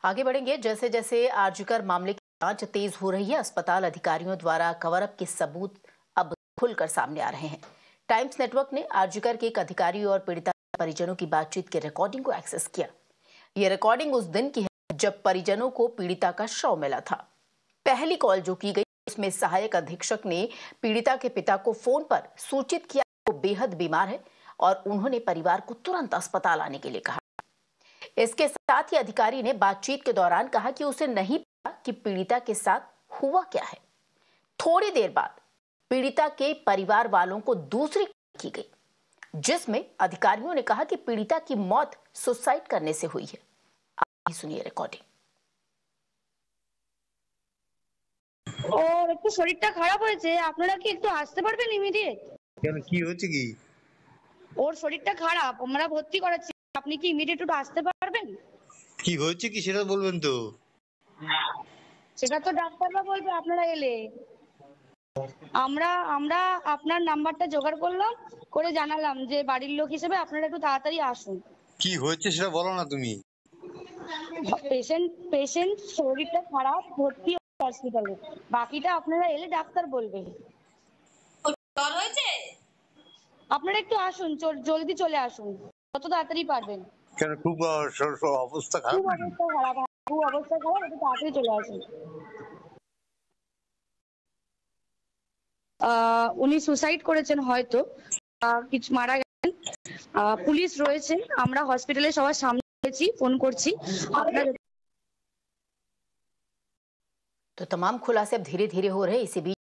आगे बढ़ेंगे। जैसे जैसे आरजीकर मामले की जांच तेज हो रही है, अस्पताल अधिकारियों द्वारा कवर अप के सबूत अब खुलकर सामने आ रहे हैं। टाइम्स नेटवर्क ने आरजीकर के एक अधिकारी और पीड़िता परिजनों की बातचीत की रिकॉर्डिंग को एक्सेस किया। यह रिकॉर्डिंग उस दिन की है जब परिजनों को पीड़िता का शव मिला था। पहली कॉल जो की गई उसमें सहायक अधीक्षक ने पीड़िता के पिता को फोन पर सूचित किया वो बेहद बीमार है और उन्होंने परिवार को तुरंत अस्पताल आने के लिए कहा। इसके साथ ही अधिकारी ने बातचीत के दौरान कहा कि उसे नहीं पता कि पीड़िता के साथ हुआ क्या है। थोड़ी देर बाद पीड़िता के परिवार वालों को दूसरी कॉल की गई, जिसमें अधिकारियों ने कहा कि पीड़िता की मौत सुसाइड करने से हुई है। आप भी सुनिए रिकॉर्डिंग। ওর একটু শরীরটা খারাপ হয়েছে, আপনারা কি একটু আসতে পারবেন ইমিডিয়েট? কেন, কি হচ্ছে কি? ওর শরীরটা খারাপ, আমরা ভর্তি করাচ্ছি, আপনি কি ইমিডিয়েট একটু আসতে পারবেন? কি হচ্ছে কি সেটা বলবেন তো? সেটা তো ডাক্তাররা বলবে আপনারা এলে। আমরা আমরা আপনার নাম্বারটা জোগাড় করলাম, করে জানালাম যে বাড়ির লোক হিসেবে আপনারা একটু তাড়াতাড়ি আসুন। কি হচ্ছে সেটা বলো না তুমি। পেশেন্ট শরীরটা খারাপ, ভর্তি হসপিটালে, বাকিটা আপনারা এলে ডাক্তার বলবে। জ্বর হয়েছে, আপনারা একটু আসুন, জলদি চলে আসুন, যত তাড়াতাড়ি পারবেন। কেন, খুব অবস্থা খারাপ? খুব অবস্থা খারাপ, খুব অবস্থা খারাপ, একটু তাড়াতাড়ি চলে আসুন। উনি সুসাইড করেছেন, হয়তো কিছু মারা গেছেন। পুলিশ রয়েছে, আমরা হসপিটালে সবার সামনে গেছি, ফোন করছি। तो तमाम खुलासे अब धीरे धीरे हो रहे। इसी बीच